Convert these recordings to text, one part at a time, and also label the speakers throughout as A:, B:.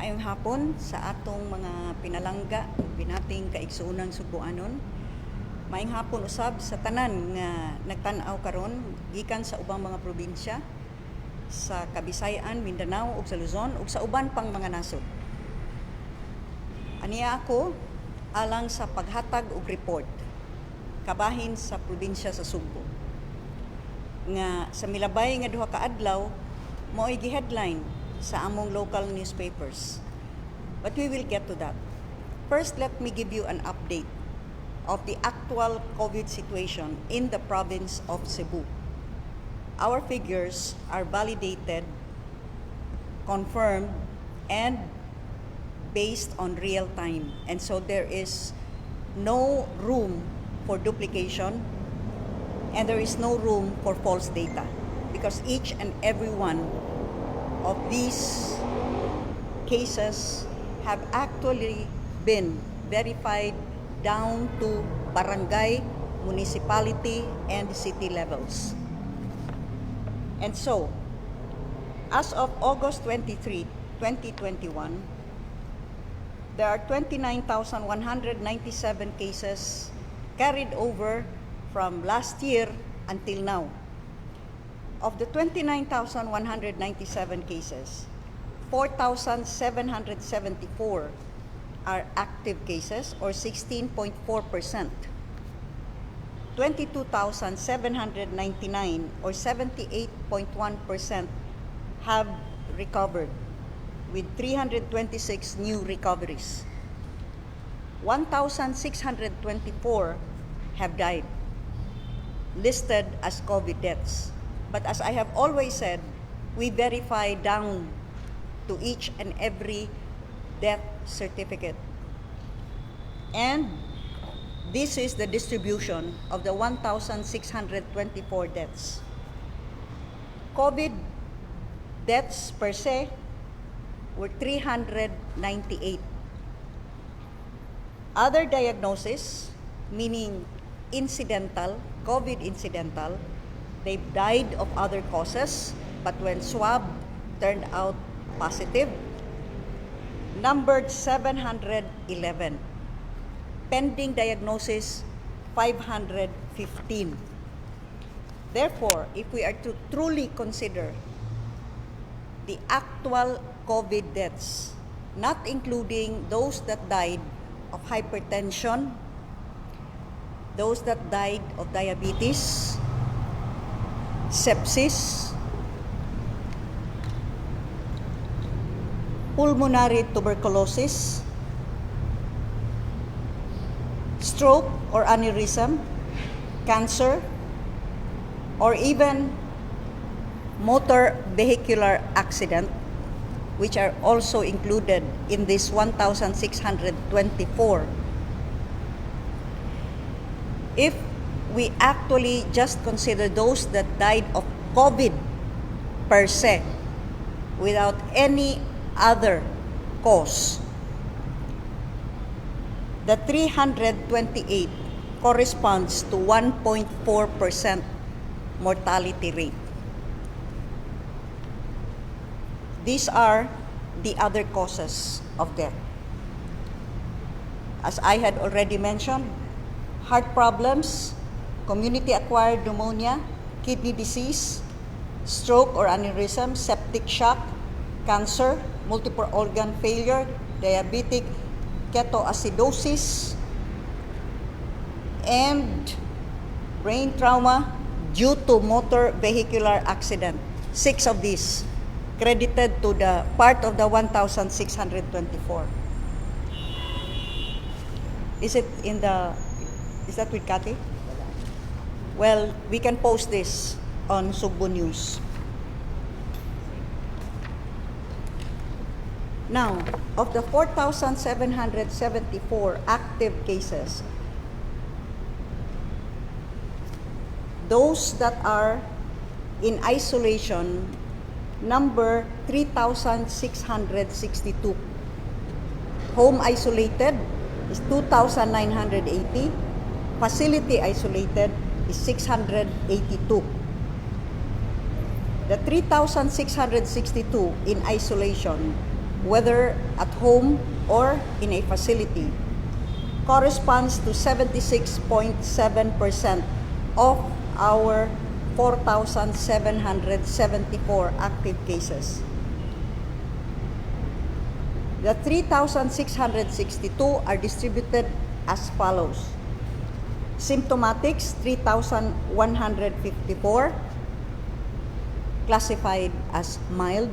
A: Maayong hapon sa atong mga pinalangga ug binating kaigsuonang Subuanon. Maayong hapon usab sa tanan nga nagtan-aw karon gikan sa ubang mga probinsya sa Kabisayan, Mindanao ug sa Luzon ug sa uban pang mga nasod. Aniya ako alang sa paghatag og report kabahin sa probinsya sa Subo. Nga sa milabay nga duha ka adlaw mo'y gi-headline sa among local newspapers. But we will get to that. First, let me give you an update of the actual COVID situation in the province of Cebu. Our figures are validated, confirmed, and based on real time. And so there is no room for duplication and there is no room for false data because each and every one of these cases have actually been verified down to barangay, municipality, and city levels. And so, as of August 23, 2021, there are 29,197 cases carried over from last year until now. Of the 29,197 cases, 4,774 are active cases or 16.4%. 22,799 or 78.1% have recovered with 326 new recoveries. 1,624 have died, listed as COVID deaths. But as I have always said, we verify down to each and every death certificate. And this is the distribution of the 1,624 deaths. COVID deaths per se were 398. Other diagnosis, meaning incidental, COVID incidental, they died of other causes, but when swab turned out positive, numbered 711. Pending diagnosis, 515. Therefore, if we are to truly consider the actual COVID deaths, not including those that died of hypertension, those that died of diabetes, sepsis, pulmonary tuberculosis, stroke or aneurysm, cancer, or even motor vehicular accident, which are also included in this 1,624. If we actually just consider those that died of COVID per se, without any other cause, the 328 corresponds to 1.4% mortality rate. These are the other causes of death. As I had already mentioned, heart problems, community-acquired pneumonia, kidney disease, stroke or aneurysm, septic shock, cancer, multiple organ failure, diabetic ketoacidosis, and brain trauma due to motor vehicular accident. 6 of these credited to the part of the 1,624. Is that with Cathy? Well, we can post this on Subo News. Now, of the 4,774 active cases, those that are in isolation number 3,662. Home isolated is 2,980. Facility isolated is 682. The 3,662 in isolation whether at home or in a facility, corresponds to 76.7% of our 4,774 active cases. The 3,662 are distributed as follows. Symptomatics, 3,154, classified as mild.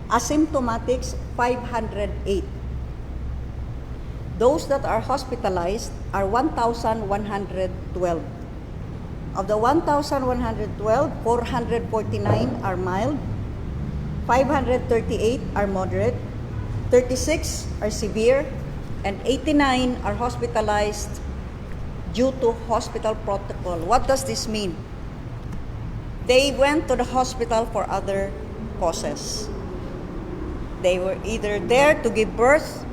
A: Asymptomatics, 508. Those that are hospitalized are 1,112. Of the 1,112, 449 are mild, 538 are moderate, 36 are severe, and 89 are hospitalized due to hospital protocol. What does this mean? They went to the hospital for other causes. They were either there to give birth,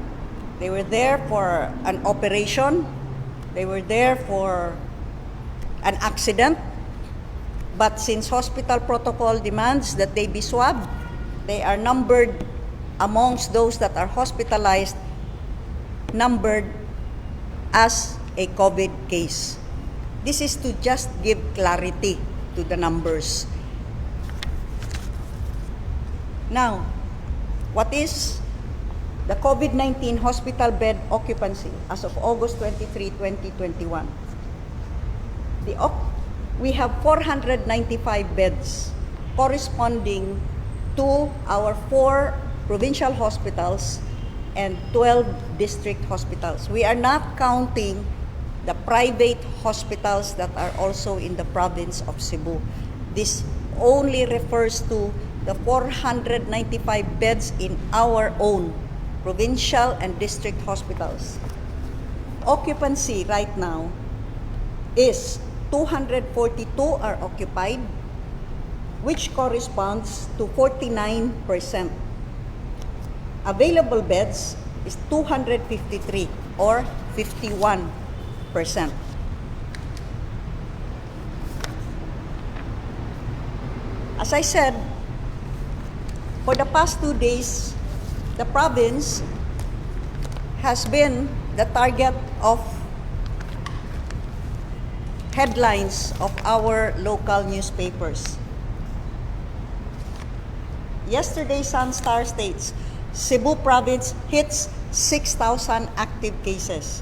A: they were there for an operation, they were there for an accident, but since hospital protocol demands that they be swabbed, they are numbered amongst those that are hospitalized, numbered as a COVID case. This is to just give clarity to the numbers. Now, what is the COVID-19 hospital bed occupancy as of August 23, 2021? We have 495 beds corresponding to our 4 provincial hospitals and 12 district hospitals. We are not counting the private hospitals that are also in the province of Cebu. This only refers to the 495 beds in our own provincial and district hospitals. Occupancy right now is 242 are occupied, which corresponds to 49%. Available beds is 253 or 51%. As I said, for the past 2 days, the province has been the target of headlines of our local newspapers. Yesterday, Sunstar states, Cebu province hits 6,000 active cases.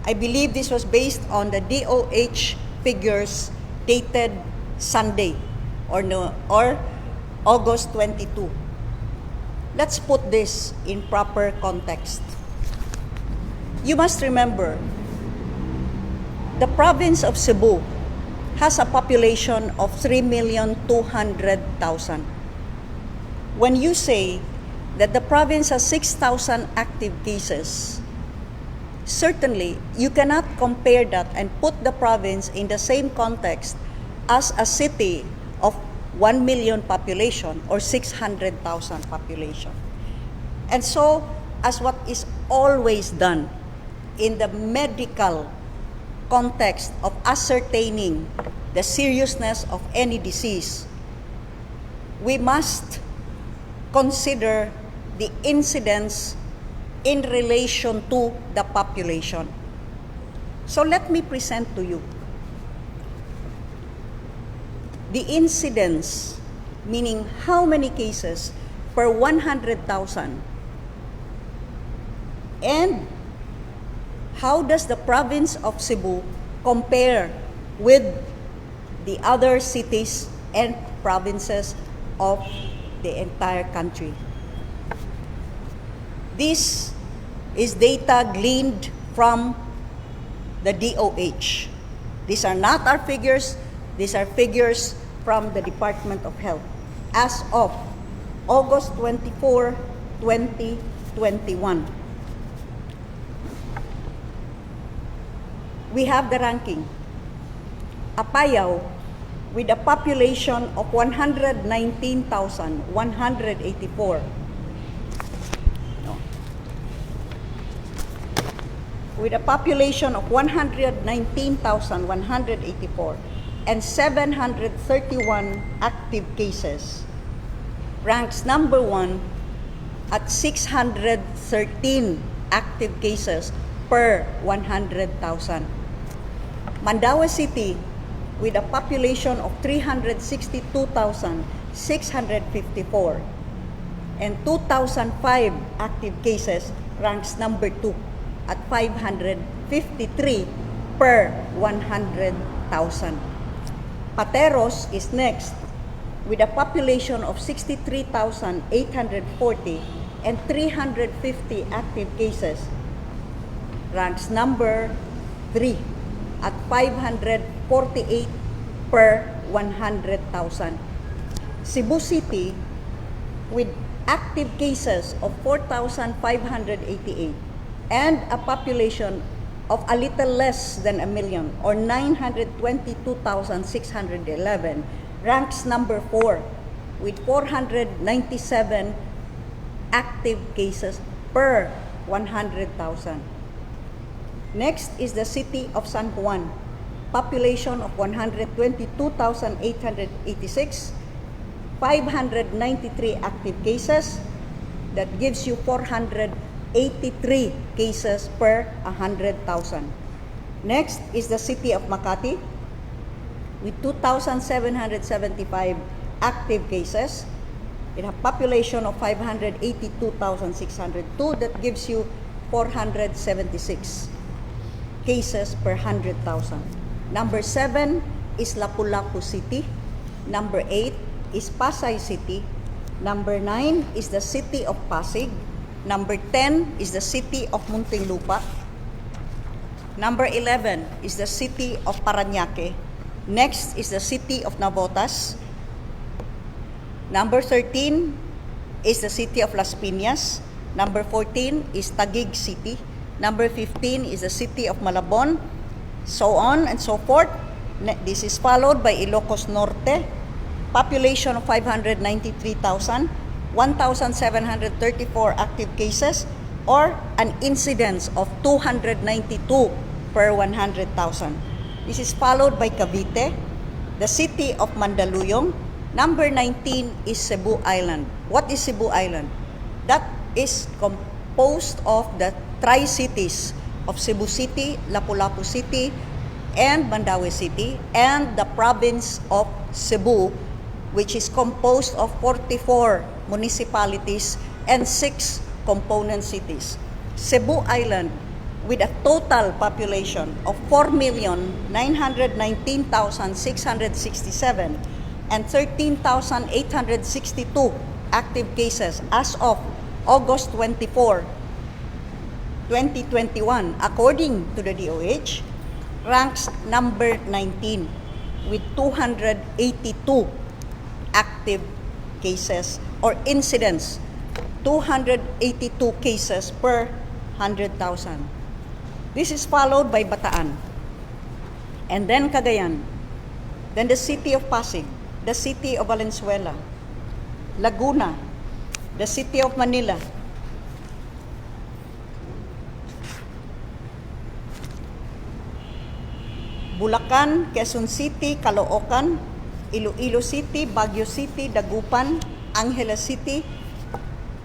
A: I believe this was based on the DOH figures dated Sunday or August 22. Let's put this in proper context. You must remember, the province of Cebu has a population of 3,200,000. When you say that the province has 6,000 active cases, certainly you cannot compare that and put the province in the same context as a city of 1 million population or 600,000 population. And so, as what is always done in the medical context of ascertaining the seriousness of any disease, we must consider the incidence in relation to the population. So let me present to you the incidence, meaning how many cases per 100,000, and how does the province of Cebu compare with the other cities and provinces of the entire country. This is data gleaned from the DOH. These are not our figures, these are figures from the Department of Health as of August 24, 2021. We have the ranking. Apayao, with a population of 119,184. With a population of 119,184 and 731 active cases, ranks number 1 at 613 active cases per 100,000. Mandaue City, with a population of 362,654 and 2,005 active cases, ranks number 2 at 553 per 100,000. Pateros is next with a population of 63,840 and 350 active cases, ranks number 3 at 548 per 100,000. Cebu City, with active cases of 4,588 and a population of a little less than a million, or 922,611, ranks number 4 with 497 active cases per 100,000. Next is the city of San Juan, population of 122,886, 593 active cases, that gives you 483 cases per 100,000. Next is the city of Makati with 2,775 active cases, in a population of 582,602, that gives you 476 cases per 100,000. Number 7 is Lapu-Lapu City. Number 8 is Pasay City. Number 9 is the city of Pasig. Number 10 is the city of Muntinlupa. Number 11 is the city of Parañaque. Next is the city of Navotas. Number 13 is the city of Las Piñas. Number 14 is Taguig City. Number 15 is the city of Malabon. So on and so forth. This is followed by Ilocos Norte, population of 593,000, 1,734 active cases, or an incidence of 292 per 100,000. This is followed by Cavite, the city of Mandaluyong. Number 19 is Cebu Island. What is Cebu Island? That is composed of the Tri-Cities of Cebu City, Lapu-Lapu City, and Mandaue City, and the province of Cebu, which is composed of 44 municipalities and 6 component cities. Cebu Island, with a total population of 4,919,667 and 13,862 active cases as of August 24, 2021, according to the DOH, ranks number 19 with 282 active cases or incidents, 282 cases per 100,000. This is followed by Bataan, and then Cagayan, then the city of Pasig, the city of Valenzuela, Laguna, the city of Manila, Bulacan, Quezon City, Caloocan, Iloilo City, Baguio City, Dagupan, Angeles City.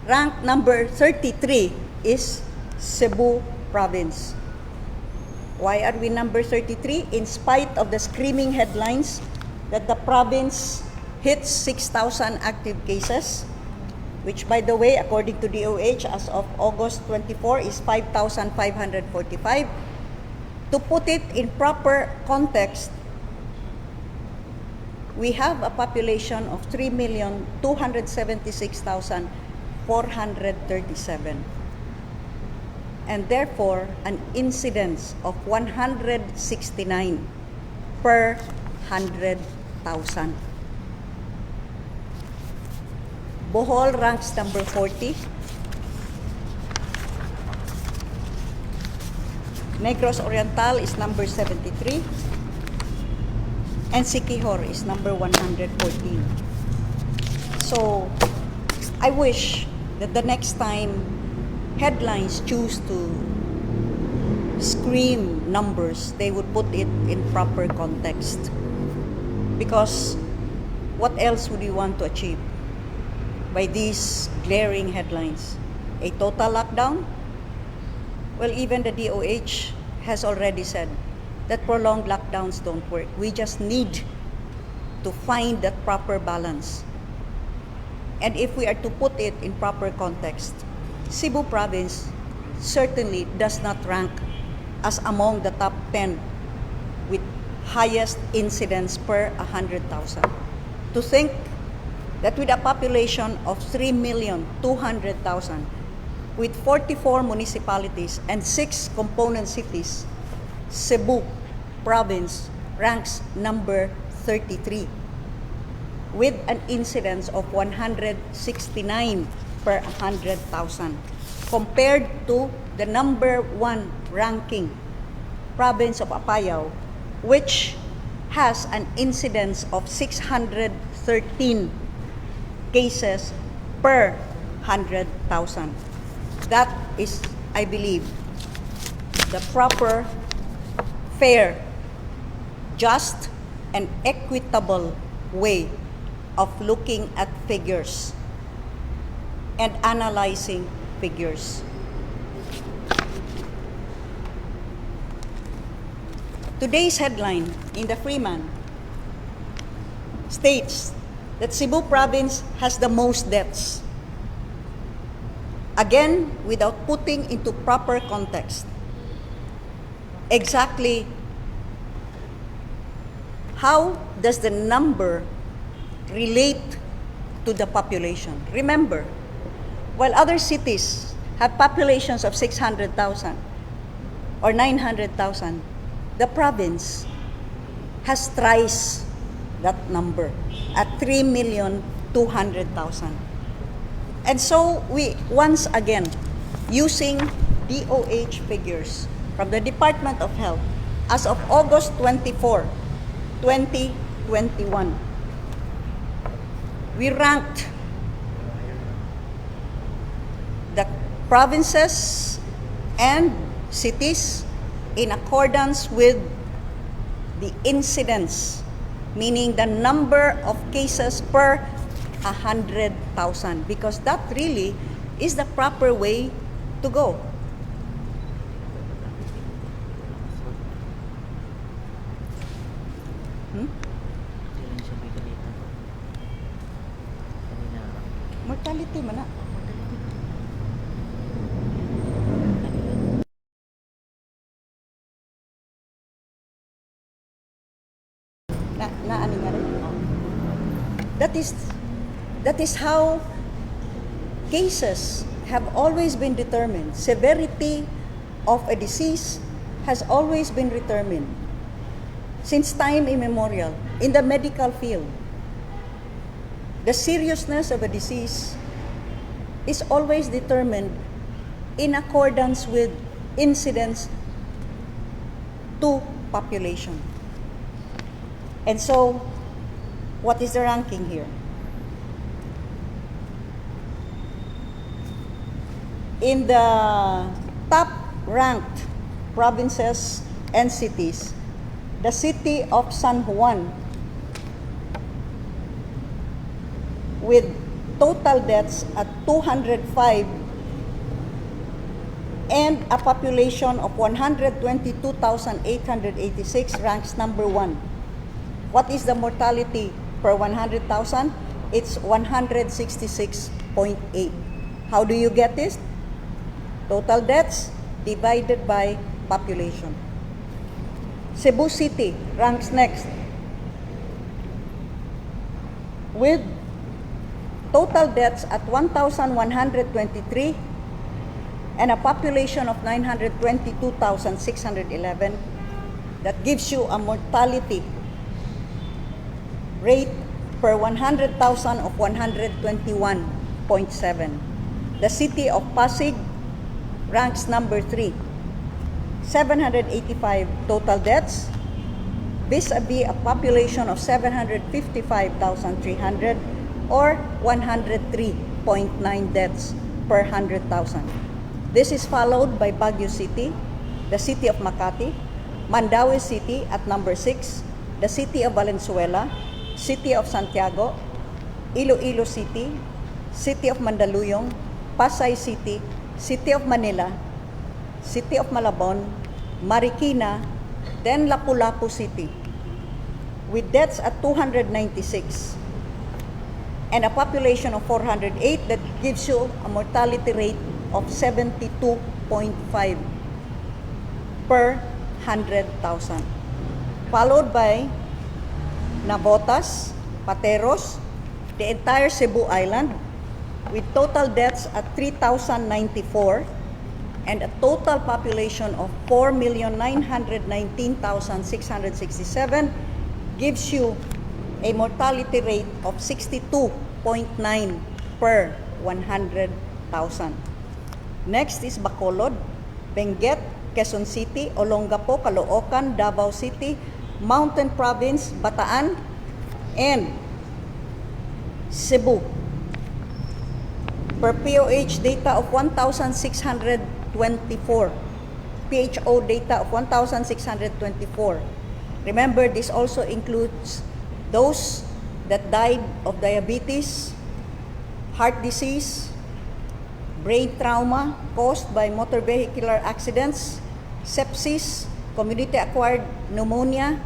A: Rank number 33 is Cebu Province. Why are we number 33? In spite of the screaming headlines that the province hits 6,000 active cases, which, by the way, according to DOH, as of August 24, is 5,545. To put it in proper context, we have a population of 3,276,437, and therefore an incidence of 169 per 100,000. Bohol ranks number 40. Negros Oriental is number 73. And Siquijor is number 114. So, I wish that the next time headlines choose to scream numbers, they would put it in proper context. Because what else would you want to achieve? by these glaring headlines. A total lockdown? Well, even the DOH has already said that prolonged lockdowns don't work. We just need to find that proper balance. And if we are to put it in proper context, Cebu province certainly does not rank as among the top 10 with highest incidence per 100,000. To think that with a population of 3,200,000, with 44 municipalities and 6 component cities, Cebu province ranks number 33 with an incidence of 169 per 100,000 compared to the number 1 ranking province of Apayao, which has an incidence of 613 cases per 100,000. That is, I believe, the proper, fair, just, and equitable way of looking at figures and analyzing figures. Today's headline in the Freeman states that Cebu province has the most deaths. Again, without putting into proper context exactly how does the number relate to the population. Remember, while other cities have populations of 600,000 or 900,000, the province has thrice that number at 3,200,000. And so we once again, using DOH figures from the Department of Health as of August 24, 2021, we ranked the provinces and cities in accordance with the incidence, meaning the number of cases per 100,000, because that really is the proper way to go. Mortality man na. Ano nga rin? That is how cases have always been determined. Severity of a disease has always been determined since time immemorial in the medical field. The seriousness of a disease is always determined in accordance with incidence to population. And so, what is the ranking here? In the top ranked provinces and cities, the city of San Juan, with total deaths at 205 and a population of 122,886, ranks number 1. What is the mortality per 100,000? It's 166.8. How do you get this? Total deaths divided by population. Cebu City ranks next with total deaths at 1,123 and a population of 922,611. That gives you a mortality rate per 100,000 of 121.7. The city of Pasig ranks number 3. 785 total deaths vis-a-vis a population of 755,300 or 103.9 deaths per 100,000. This is followed by Baguio City, the city of Makati, Mandaue City at number 6, the city of Valenzuela, city of Santiago, Iloilo City, City of Mandaluyong, Pasay City, City of Manila, City of Malabon, Marikina, then Lapu-Lapu City, with deaths at 296 and a population of 408. That gives you a mortality rate of 72.5 per 100,000. Followed by Navotas, Pateros, the entire Cebu Island, with total deaths at 3,094 and a total population of 4,919,667, gives you a mortality rate of 62.9 per 100,000. Next is Bacolod, Benguet, Quezon City, Olongapo, Caloocan, Davao City, Mountain Province, Bataan, and Cebu. Per POH data of 1,624. PHO data of 1,624. Remember, this also includes those that died of diabetes, heart disease, brain trauma caused by motor vehicular accidents, sepsis, community-acquired pneumonia,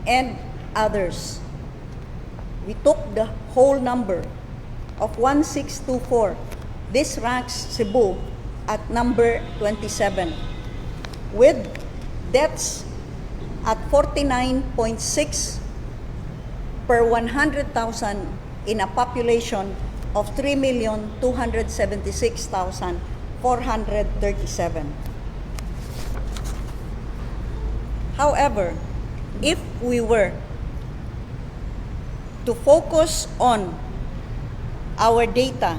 A: and others. We took the whole number of 1,624. This ranks Cebu at number 27, with deaths at 49.6 per 100,000 in a population of 3,276,437. However, if we were to focus on our data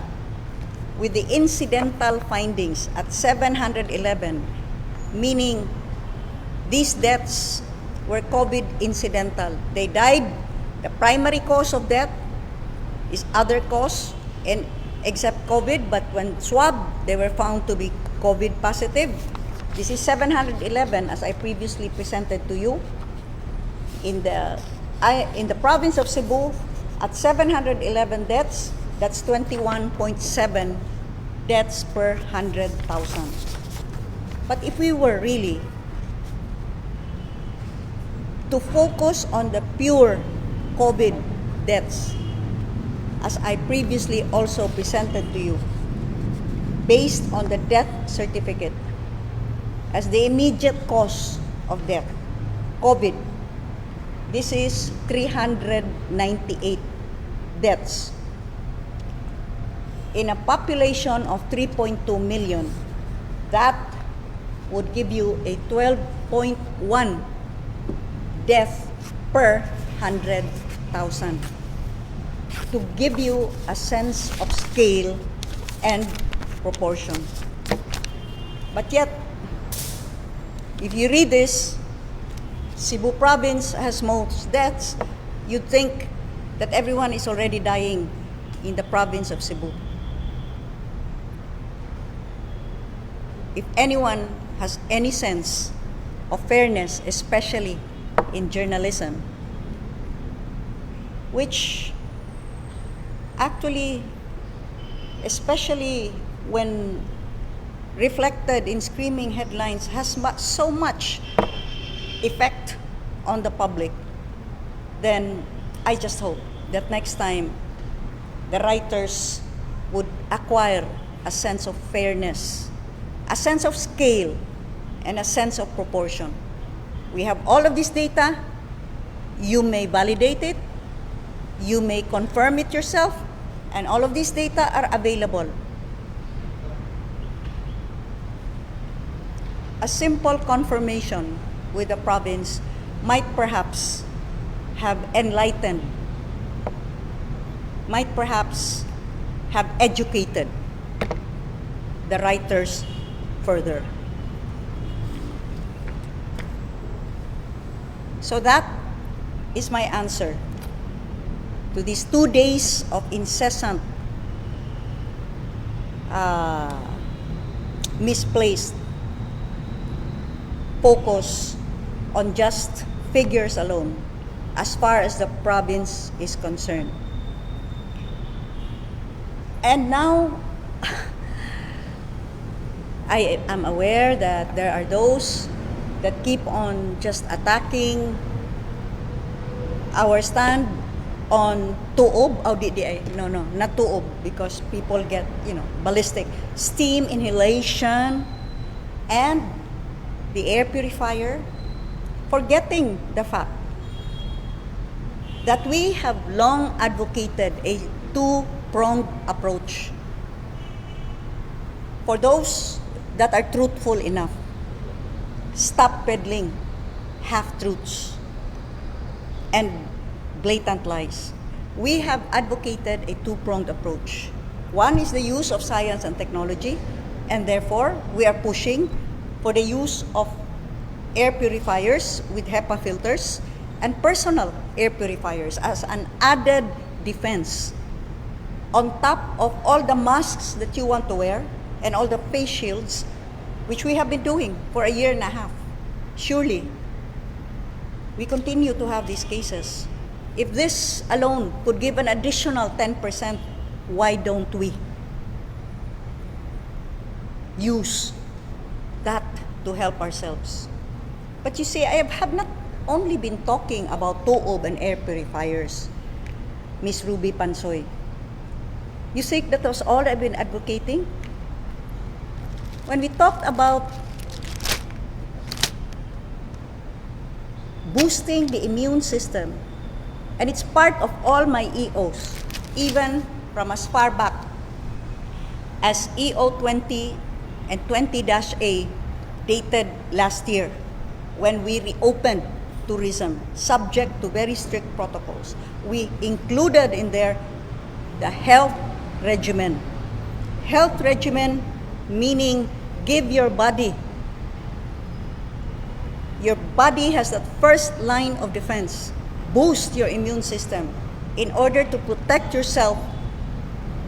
A: with the incidental findings at 711, meaning these deaths were COVID incidental. They died. The primary cause of death is other cause, and except COVID, but when swabbed, they were found to be COVID positive. This is 711, as I previously presented to you. In the province of Cebu, at 711 deaths, that's 21.7 deaths per 100,000. But if we were really to focus on the pure COVID deaths, as I previously also presented to you, based on the death certificate as the immediate cause of death, COVID, this is 398 deaths. In a population of 3.2 million, that would give you a 12.1 death per 100,000. To give you a sense of scale and proportion. But yet, if you read this, Cebu province has most deaths, you'd think that everyone is already dying in the province of Cebu. If anyone has any sense of fairness, especially in journalism, which actually, especially when reflected in screaming headlines, has so much effect on the public, then I just hope that next time the writers would acquire a sense of fairness, a sense of scale, and a sense of proportion. We have all of this data. You may validate it. You may confirm it yourself. And all of these data are available. A simple confirmation with the province might perhaps have enlightened, might perhaps have educated the writers further. So that is my answer to these 2 days of incessant, misplaced focus on just figures alone, as far as the province is concerned. And now, I am aware that there are those that keep on just attacking our stand on tuob. Oh, no, not tuob, because people get, ballistic. Steam inhalation and the air purifier, forgetting the fact that we have long advocated a two-pronged approach. For those that are truthful enough, stop peddling half-truths and blatant lies. We have advocated a two-pronged approach. One is the use of science and technology, and therefore we are pushing for the use of air purifiers with HEPA filters and personal air purifiers as an added defense on top of all the masks that you want to wear and all the face shields, which we have been doing for a year and a half. Surely, we continue to have these cases. If this alone could give an additional 10%, why don't we use that to help ourselves? But you see, I have not only been talking about tuob and air purifiers, Miss Ruby Pansoy. You think that was all I've been advocating? When we talked about boosting the immune system, and it's part of all my EOs, even from as far back as EO 20 and 20-A dated last year, when we reopened tourism, subject to very strict protocols. We included in there the health regimen. Health regimen meaning give your body. Your body has that first line of defense. Boost your immune system in order to protect yourself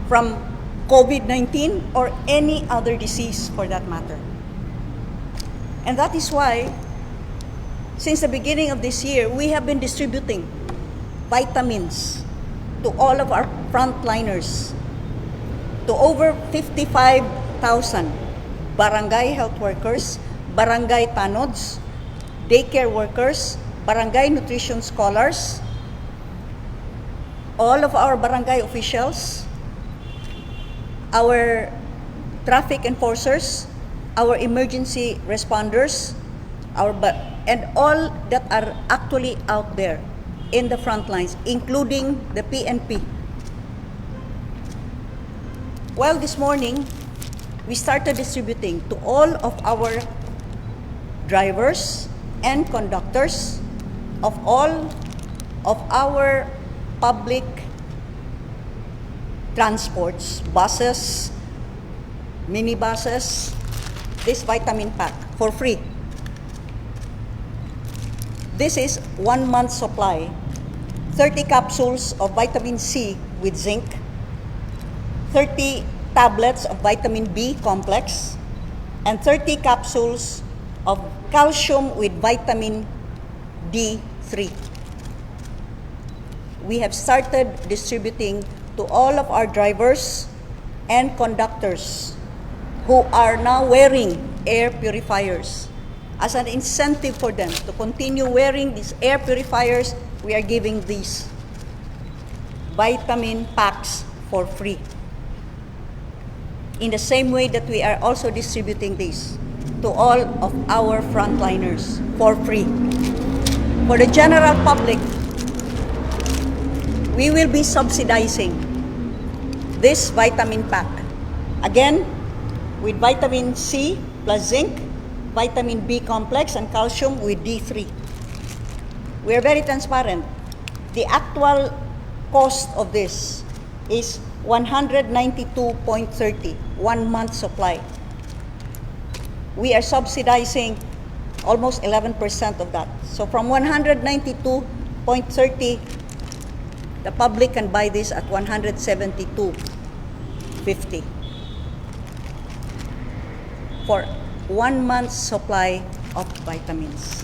A: from COVID-19 or any other disease for that matter. And that is why, since the beginning of this year, we have been distributing vitamins to all of our frontliners, to over 55,000 barangay health workers, barangay tanods, daycare workers, barangay nutrition scholars, all of our barangay officials, our traffic enforcers, our emergency responders, and all that are actually out there in the front lines, including the PNP. Well, this morning, we started distributing to all of our drivers and conductors of all of our public transports, buses, minibuses, this vitamin pack for free. This is 1 month supply, 30 capsules of vitamin C with zinc, 30 tablets of vitamin B complex, and 30 capsules of calcium with vitamin D3. We have started distributing to all of our drivers and conductors who are now wearing air purifiers. As an incentive for them to continue wearing these air purifiers, we are giving these vitamin packs for free. In the same way that we are also distributing these to all of our frontliners for free. For the general public, we will be subsidizing this vitamin pack. Again, with vitamin C plus zinc, vitamin B complex, and calcium with D3. We are very transparent. The actual cost of this is 192.30, 1 month supply. We are subsidizing almost 11% of that. So from 192.30, the public can buy this at 172.50 for 1 month's supply of vitamins.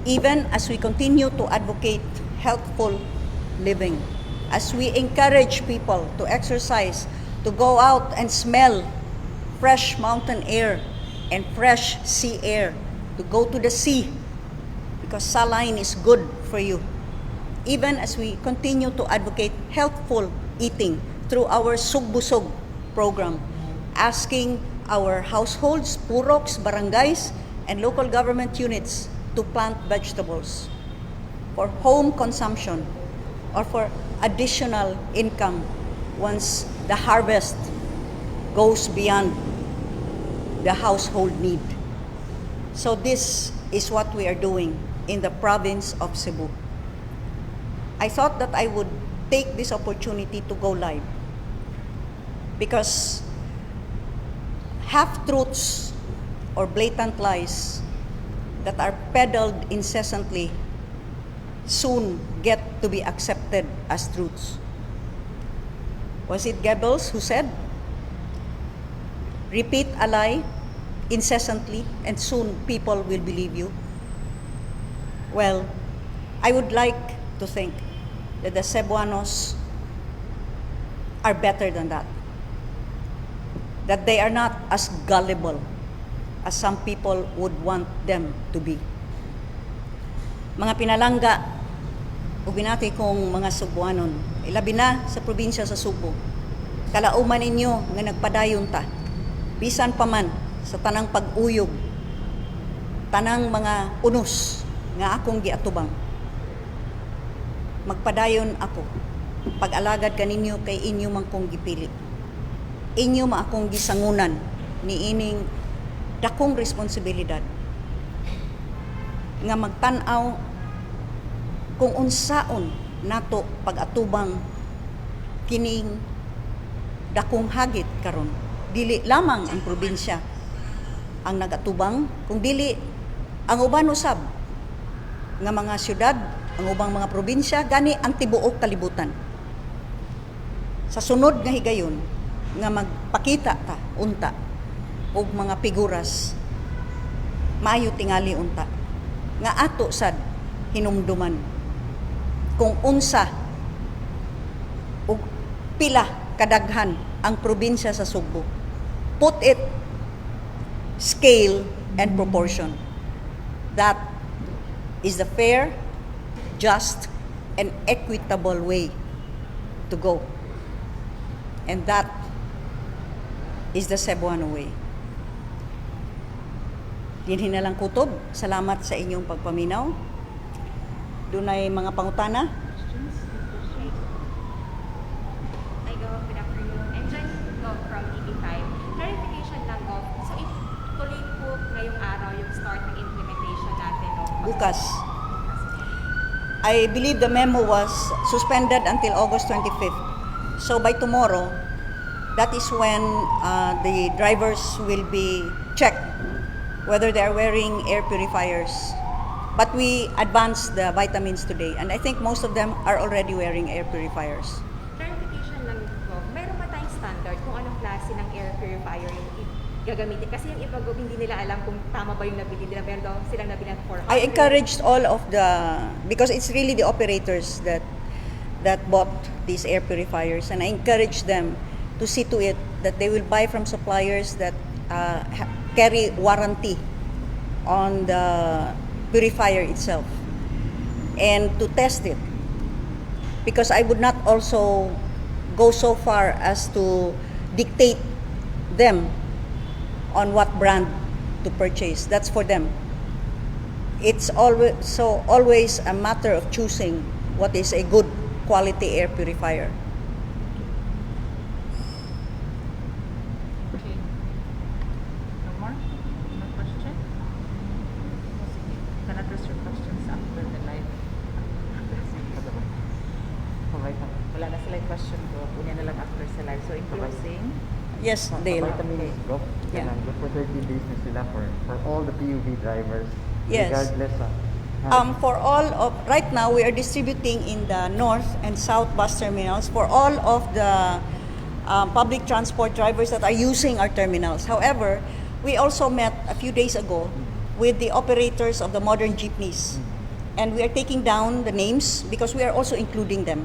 A: Even as we continue to advocate healthful living, as we encourage people to exercise, to go out and smell fresh mountain air and fresh sea air, to go to the sea, because saline is good for you. Even as we continue to advocate healthful eating through our Sugbusog program, asking our households, puroks, barangays, and local government units to plant vegetables for home consumption or for additional income once the harvest goes beyond the household need. So this is what we are doing in the province of Cebu. I thought that I would take this opportunity to go live because half-truths or blatant lies that are peddled incessantly soon get to be accepted as truths. Was it Goebbels who said, repeat a lie incessantly and soon people will believe you? Well, I would like to think that the Cebuanos are better than that. That they are not as gullible as some people would want them to be. Mga pinalangga, ubinati kong mga Cebuanon, ilabi na sa probinsya sa Subo, kalauman ninyo nga nagpadayon ta, bisan pa man sa tanang pag-uyog, tanang mga unos nga akong giatubang. Magpadayon ako, pag-alagad kaninyo kay inyo man kong gipili. Inyo ma akong gisangunan ni ining dakong responsibilidad nga magtan-aw kung unsaon nato pag-atubang kining dakong hagit karon. Dili lamang ang probinsya ang nagatubang, kung dili ang uban usab nga mga syudad, ang ubang mga probinsya, gani ang tibuok kalibutan. Sa sunod nga higayon nga magpakita ta unta og mga figuras maayo tingali unta nga ato sad hinumduman kung unsa og pila kadaghan ang probinsya sa Subo. Put it scale and proportion. That is the fair, just, and equitable way to go. And that is the Cebuano way. Dinhin na lang kutob. Salamat sa inyong pagpaminaw. Dunay mga pangutana.
B: I go, good afternoon. I'm Gwen from TV5. Clarification lang go. So if tuloy po ngayong araw yung start ng implementation natin, no?
A: Bukas. I believe the memo was suspended until August 25th. So by tomorrow, that is when the drivers will be checked whether they are wearing air purifiers. But we advanced the vitamins today, and I think most of them are already wearing air purifiers.
B: Clarification lang go. Meron ba tayong standard kung anong klase ng air purifier yung gagamitin? Kasi yung iba go, hindi nila alam kung tama ba yung nabili nila. Meron daw silang nabili at 400.
A: I encouraged all of because it's really the operators that bought these air purifiers, and I encourage them to see to it that they will buy from suppliers that carry warranty on the purifier itself and to test it, because I would not also go so far as to dictate them on what brand to purchase. That's for them. It's always a matter of choosing what is a good quality air purifier.
C: Okay. No more? No question? You can address your questions after the live. Wala na sila yung question ko. Punya na lang after sa live. So in closing,
A: Yes, Dale.
D: Vitamins drop.
A: Yeah.
D: Good for 30 days na sila for all the PUV drivers.
A: Yes.
D: Regardless
A: For all of, right now we are distributing in the north and south bus terminals for all of the public transport drivers that are using our terminals. However, we also met a few days ago with the operators of the modern jeepneys, and we are taking down the names because we are also including them.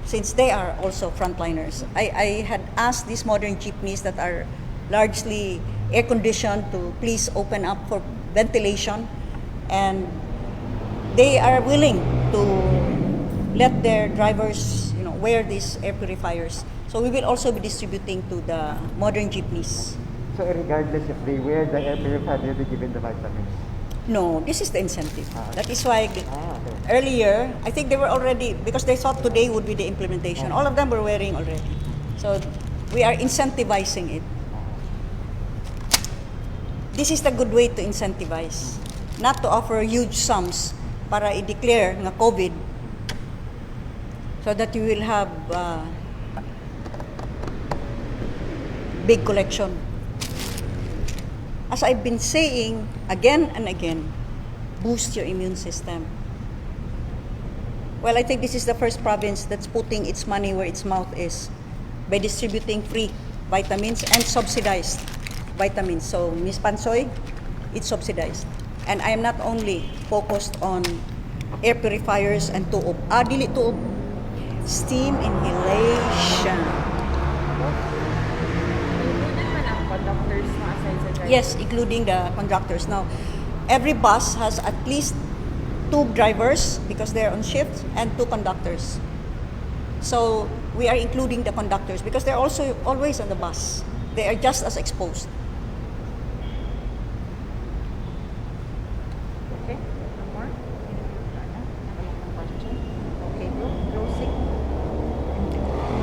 A: since they are also frontliners. I had asked these modern jeepneys that are largely air-conditioned to please open up for ventilation, and they are willing to let their drivers, wear these air purifiers. So we will also be distributing to the modern jeepneys.
D: So regardless if they wear the air purifier, they'll be given the vitamins.
A: No, this is the incentive. That is why
D: Okay.
A: earlier, I think they were already, because they thought today would be the implementation, all of them were wearing already. So we are incentivizing it. This is the good way to incentivize, not to offer huge sums para i-declare nga COVID so that you will have big collection. As I've been saying again and again, boost your immune system. Well, I think this is the first province that's putting its money where its mouth is by distributing free vitamins and subsidized vitamins. So, Ms. Pansoy, it's subsidized. And I am not only focused on air purifiers and tuob. Dili tuob. Steam inhalation.
C: Included man ang conductors na aside sa driver?
A: Yes, including the conductors. Now, every bus has at least 2 drivers because they're on shift and 2 conductors. So, we are including the conductors because they're also always on the bus. They are just as exposed.
C: Okay, no more? Nakalaman question? Okay, go. Closing.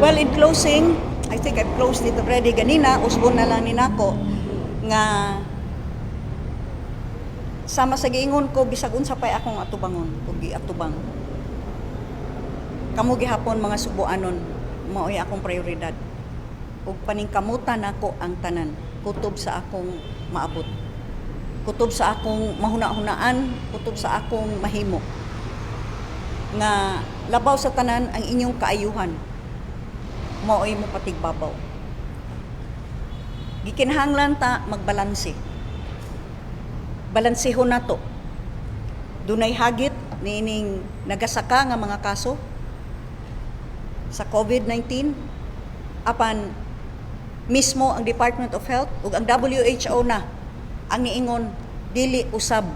A: Well, in closing, I think I've closed it already. Ganina, usbon na lang ni nako nga sama sa giingon ko bisag unsa pay akong atubangon ug giatubang. Kamo gihapon mga subuanon, mao'y akong prioridad. Ug paningkamutan nako ang tanan, kutob sa akong maabot. Kutob sa akong mahuna-hunaan, kutob sa akong mahimo. Nga labaw sa tanan ang inyong kaayuhan. Mao'y mo patigbabaw. Gikinahanglan ta magbalanse. Balansehon nato. Dunay hagit nining nagasaka nga mga kaso sa COVID-19 apan mismo ang Department of Health ug ang WHO na ang niingon dili usab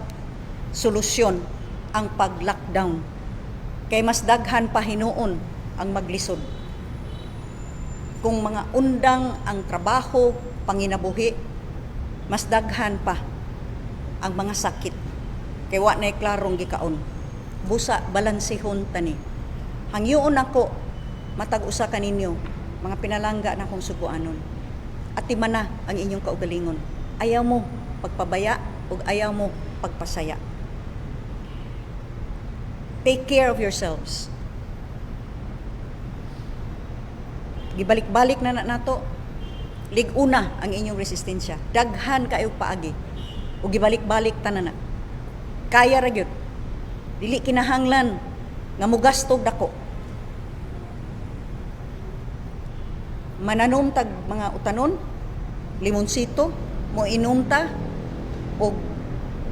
A: solusyon ang pag-lockdown kay mas daghan pa hinuon ang maglisod. Kung mga undang ang trabaho, panginabuhi, mas daghan pa ang mga sakit. Kay wa na'y klarong gikaon. Busa balansihon tani. Hangyoon ako matag usa kaninyo, mga pinalangga na kong subuanon. At timana ang inyong kaugalingon. Ayaw mo pagpabaya ug ayaw mo pagpasaya. Take care of yourselves. Gibalik-balik na nato. Liguna ang inyong resistensya. Daghan kayong paagi. O gibalik-balik tanan na. Kaya ra gyud. Dili kinahanglan nga mugastog dako. Mananom tag mga utanon, limonsito, mo inumta og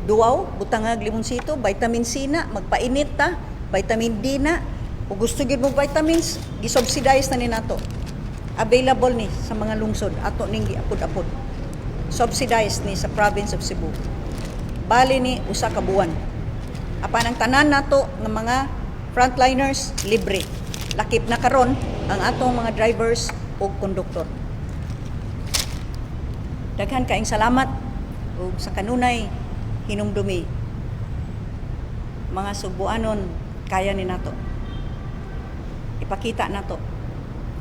A: duwaw, butangag limonsito, vitamin C na, magpainit ta, vitamin D na, o gusto gyud mo vitamins, gisubsidize na ni nato. Available ni sa mga lungsod ato ning giapod-apod. Subsidized ni sa province of Cebu. Bali ni usa ka buwan. Apan ang tanan nato nga mga frontliners libre. Lakip na karon ang atong mga drivers ug konduktor. Daghan kaayong salamat ug sa kanunay hinumdumi. Mga subuanon kaya ni nato. Ipakita nato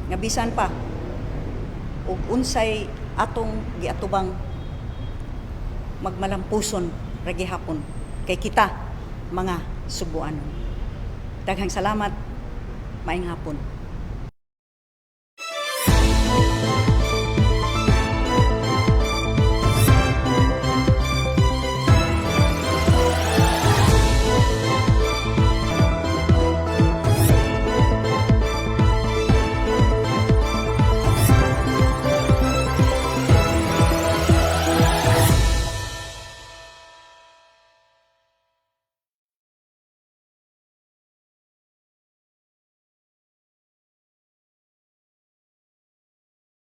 A: nga bisan pa ug unsay atong giatubang magmalampuson ra gihapon kay kita mga subuanon. Daghang salamat, maayong hapon.